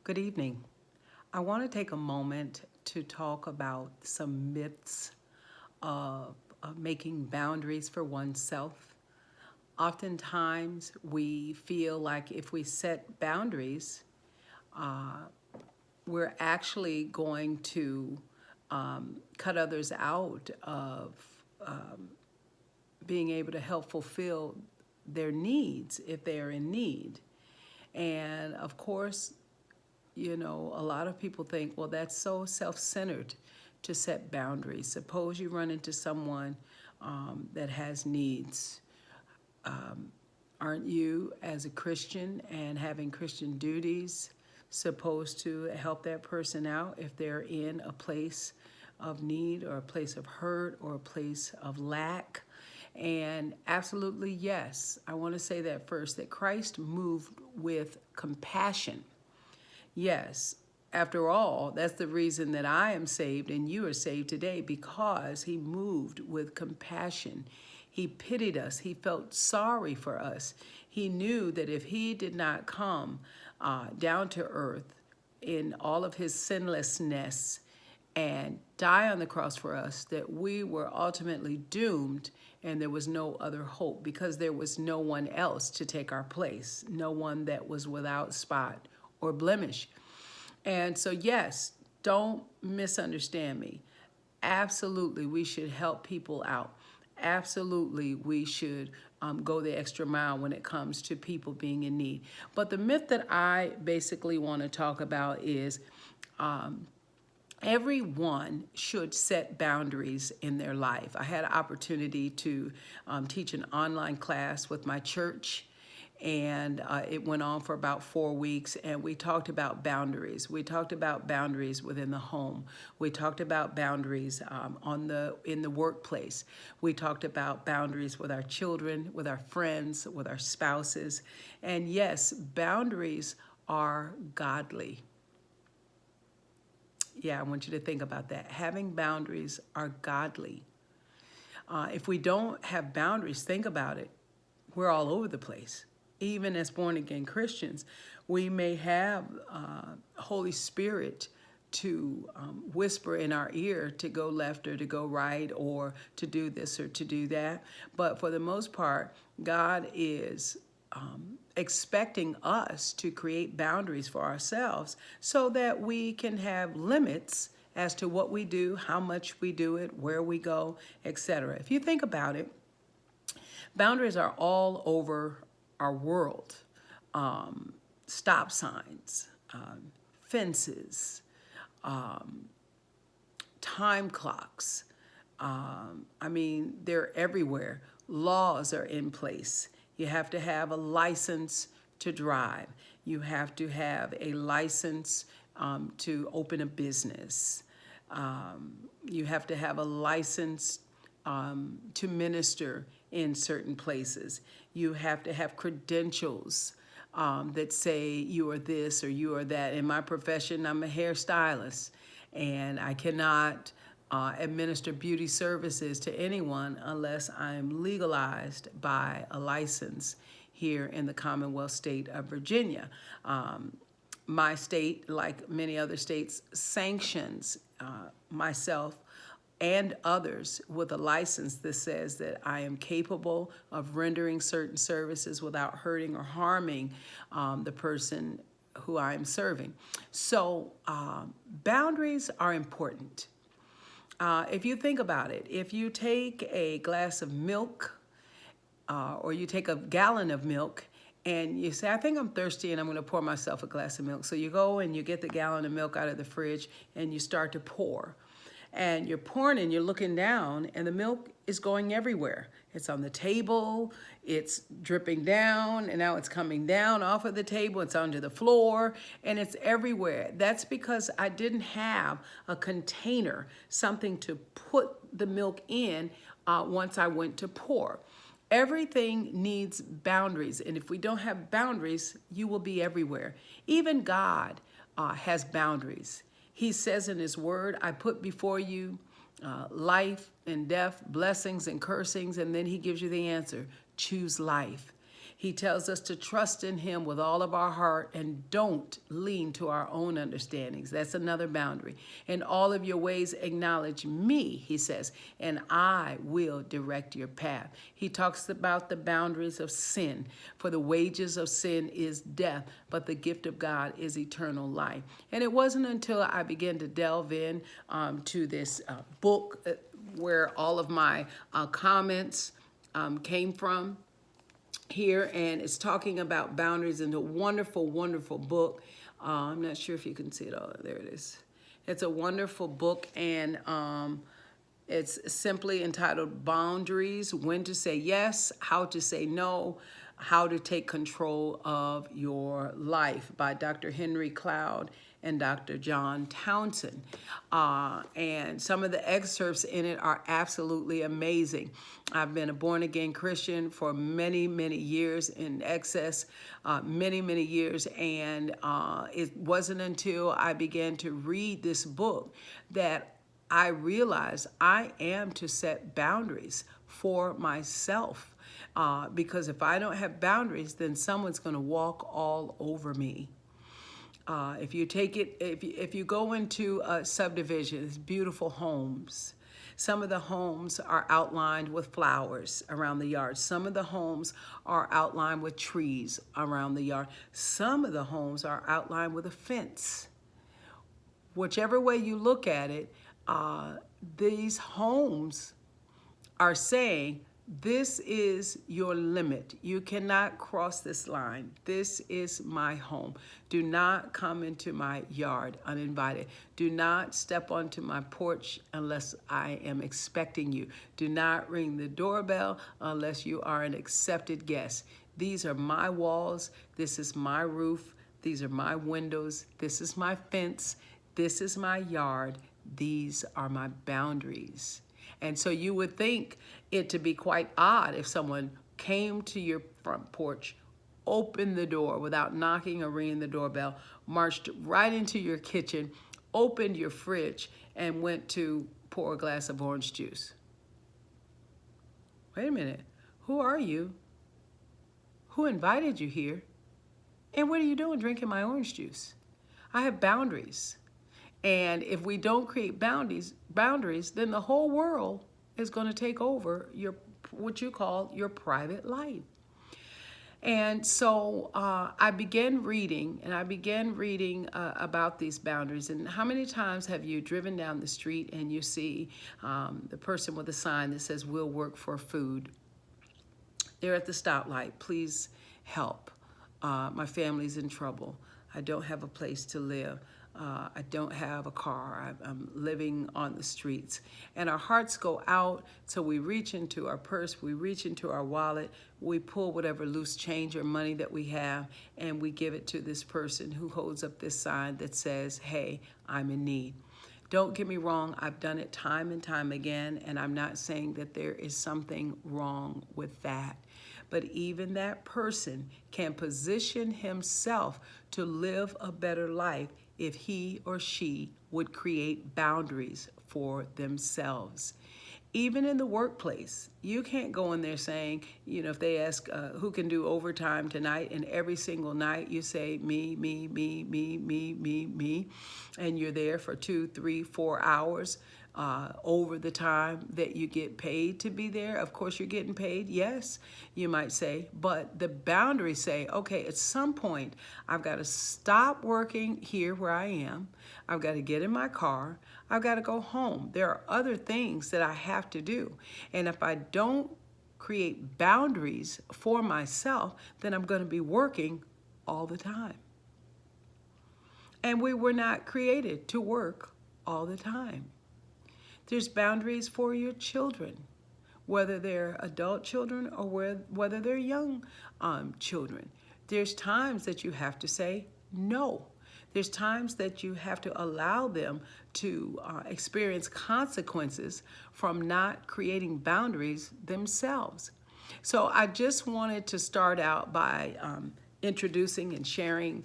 Good evening. I want to take a moment to talk about some myths of making boundaries for oneself. Oftentimes, we feel like if we set boundaries, we're actually going to cut others out of being able to help fulfill their needs if they are in need. And of course, a lot of people think, well, that's so self centered to set boundaries. Suppose you run into someone that has needs. Aren't you, as a Christian and having Christian duties, supposed to help that person out if they're in a place of need or a place of hurt or a place of lack? And absolutely, yes. I want to say that first, that Christ moved with compassion. Yes, after all, that's the reason that I am saved and you are saved today, because he moved with compassion. He pitied us. He felt sorry for us. He knew that if he did not come down to earth in all of his sinlessness and die on the cross for us, that we were ultimately doomed and there was no other hope, because there was no one else to take our place, no one that was without spot or blemish. And so, yes, don't misunderstand me. Absolutely, we should help people out. Absolutely, we should go the extra mile when it comes to people being in need. But the myth that I basically want to talk about is everyone should set boundaries in their life. I had an opportunity to teach an online class with my church, and it went on for about 4 weeks, and we talked about boundaries. We talked about boundaries within the home. We talked about boundaries in the workplace. We talked about boundaries with our children, with our friends, with our spouses. And yes, boundaries are godly. Yeah, I want you to think about that. Having boundaries are godly. If we don't have boundaries, think about it. We're all over the place. Even as born again Christians, we may have Holy Spirit to whisper in our ear to go left or to go right or to do this or to do that. But for the most part, God is expecting us to create boundaries for ourselves so that we can have limits as to what we do, how much we do it, where we go, etc. If you think about it, boundaries are all over our world. Stop signs, fences, time clocks. They're everywhere. Laws are in place. You have to have a license to drive. You have to have a license to open a business. You have to have a license to minister in certain places. You have to have credentials that say you are this or you are that. In my profession, I'm a hairstylist, and I cannot administer beauty services to anyone unless I'm legalized by a license here in the Commonwealth state of Virginia. My state, like many other states, sanctions myself and others with a license that says that I am capable of rendering certain services without hurting or harming the person who I am serving. So boundaries are important. If you think about it, if you take a glass of milk or you take a gallon of milk and you say, I think I'm thirsty and I'm going to pour myself a glass of milk. So you go and you get the gallon of milk out of the fridge and you start to pour. And you're pouring and you're looking down and the milk is going everywhere. It's on the table, it's dripping down, and now it's coming down off of the table, it's onto the floor, and it's everywhere. That's because I didn't have a container, something to put the milk in once I went to pour. Everything needs boundaries, and if we don't have boundaries, you will be everywhere. Even God has boundaries. He says in his word, I put before you life and death, blessings and cursings, and then he gives you the answer, choose life. He tells us to trust in him with all of our heart and don't lean to our own understandings. That's another boundary. In all of your ways, acknowledge me, he says, and I will direct your path. He talks about the boundaries of sin. For the wages of sin is death, but the gift of God is eternal life. And it wasn't until I began to delve in to this book where all of my comments came from here, and it's talking about boundaries in a wonderful, wonderful book. I'm not sure if you can see it all. There it is. It's a wonderful book, and it's simply entitled Boundaries: When to Say Yes, How to Say No, How to Take Control of Your Life by Dr. Henry Cloud and Dr. John Townsend. And some of the excerpts in it are absolutely amazing. I've been a born-again Christian for many, many years, in excess, many, many years. And it wasn't until I began to read this book that I realized I am to set boundaries for myself. Because if I don't have boundaries, then someone's going to walk all over me. If you take it, if you go into a subdivision, it's beautiful homes. Some of the homes are outlined with flowers around the yard. Some of the homes are outlined with trees around the yard. Some of the homes are outlined with a fence. Whichever way you look at it, these homes are saying, this is your limit. You cannot cross this line. This is my home. Do not come into my yard uninvited. Do not step onto my porch unless I am expecting you. Do not ring the doorbell unless you are an accepted guest. These are my walls. This is my roof. These are my windows. This is my fence. This is my yard. These are my boundaries. And so you would think it to be quite odd if someone came to your front porch, opened the door without knocking or ringing the doorbell, marched right into your kitchen, opened your fridge, and went to pour a glass of orange juice. Wait a minute. Who are you? Who invited you here? And what are you doing drinking my orange juice? I have boundaries. And if we don't create boundaries, then the whole world is going to take over your, what you call your private life. And so I began reading about these boundaries. And how many times have you driven down the street and you see the person with a sign that says, "We'll work for food"? They're at the stoplight. Please help. My family's in trouble. I don't have a place to live. I don't have a car. I'm living on the streets. And our hearts go out, so we reach into our purse, we reach into our wallet, we pull whatever loose change or money that we have, and we give it to this person who holds up this sign that says, "Hey, I'm in need." Don't get me wrong, I've done it time and time again, and I'm not saying that there is something wrong with that. But even that person can position himself to live a better life if he or she would create boundaries for themselves. Even in the workplace, you can't go in there saying, if they ask who can do overtime tonight, and every single night you say, me, me, me, me, me, me, me, and you're there for 2, 3, 4 hours over the time that you get paid to be there. Of course, you're getting paid, yes, you might say, but the boundaries say, okay, at some point, I've got to stop working here where I am. I've got to get in my car. I've got to go home. There are other things that I have to do. And if I don't create boundaries for myself, then I'm going to be working all the time. And we were not created to work all the time. There's boundaries for your children, whether they're adult children or whether they're young children. There's times that you have to say no. There's times that you have to allow them to experience consequences from not creating boundaries themselves. So I just wanted to start out by introducing and sharing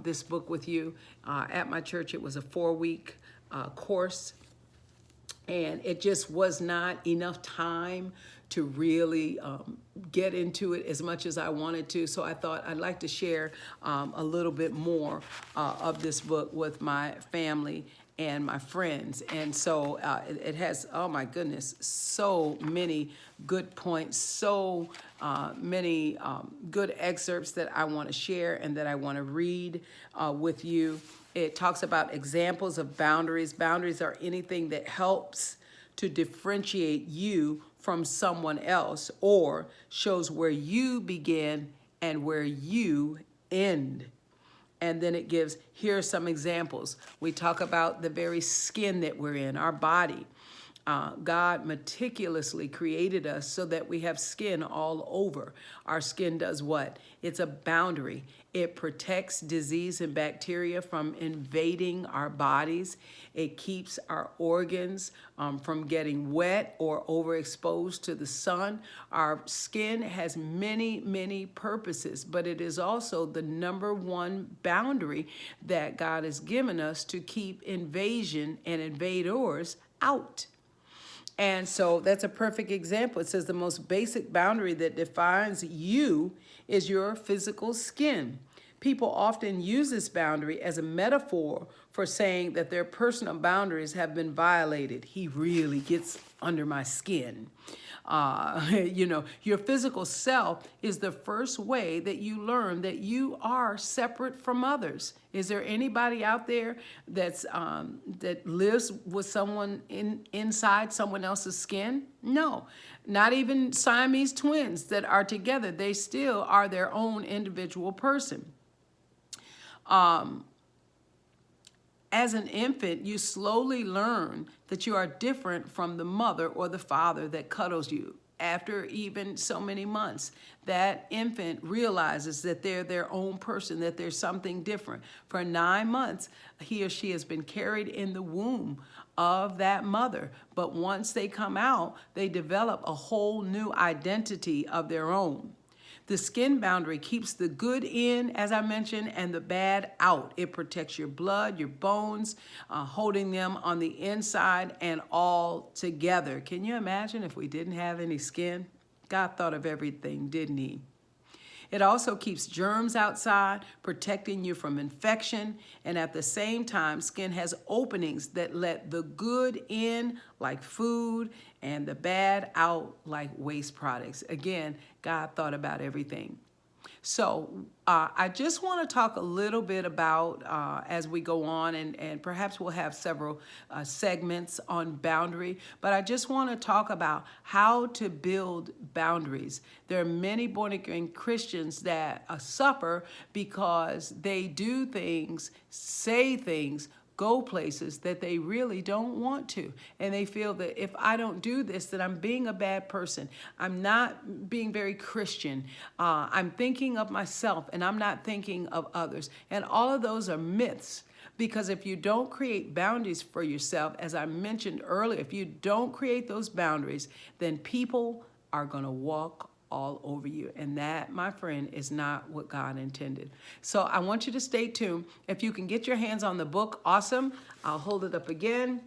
this book with you. At my church, it was a 4-week course. And it just was not enough time to really get into it as much as I wanted to. So I thought I'd like to share a little bit more of this book with my family and my friends. And so it has, oh my goodness, so many good points, so many good excerpts that I want to share and that I want to read with you. It talks about examples of boundaries. Boundaries are anything that helps to differentiate you from someone else or shows where you begin and where you end. And then it gives, here are some examples. We talk about the very skin that we're in, our body. God meticulously created us so that we have skin all over. Our skin does what? It's a boundary. It protects disease and bacteria from invading our bodies. It keeps our organs from getting wet or overexposed to the sun. Our skin has many, many purposes, but it is also the number one boundary that God has given us to keep invasion and invaders out. And so that's a perfect example. It says the most basic boundary that defines you is your physical skin. People often use this boundary as a metaphor for saying that their personal boundaries have been violated. He really gets under my skin. Your physical self is the first way that you learn that you are separate from others. Is there anybody out there that's that lives with someone inside someone else's skin? No, not even Siamese twins that are together. They still are their own individual person. As an infant, you slowly learn that you are different from the mother or the father that cuddles you. After even so many months, that infant realizes that they're their own person, that there's something different. For 9 months, he or she has been carried in the womb of that mother. But once they come out, they develop a whole new identity of their own. The skin boundary keeps the good in, as I mentioned, and the bad out. It protects your blood, your bones, holding them on the inside and all together. Can you imagine if we didn't have any skin? God thought of everything, didn't he? It also keeps germs outside, protecting you from infection. And at the same time, skin has openings that let the good in, like food, and the bad out, like waste products. Again, God thought about everything. So I just want to talk a little bit about, as we go on, and perhaps we'll have several segments on boundary, but I just want to talk about how to build boundaries. There are many born-again Christians that suffer because they do things, say things, go places that they really don't want to. And they feel that if I don't do this, that I'm being a bad person. I'm not being very Christian. I'm thinking of myself and I'm not thinking of others. And all of those are myths. Because if you don't create boundaries for yourself, as I mentioned earlier, if you don't create those boundaries, then people are going to walk all over you. And that, my friend, is not what God intended. So I want you to stay tuned. If you can get your hands on the book, awesome. I'll hold it up again.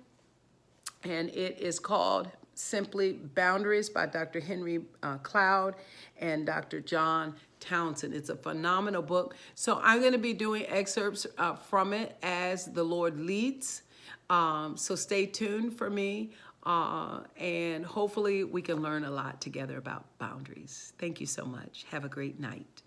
And it is called Simply Boundaries by Dr. Henry Cloud and Dr. John Townsend. It's a phenomenal book. So I'm going to be doing excerpts from it as the Lord leads. So stay tuned for me. And hopefully we can learn a lot together about boundaries. Thank you so much. Have a great night.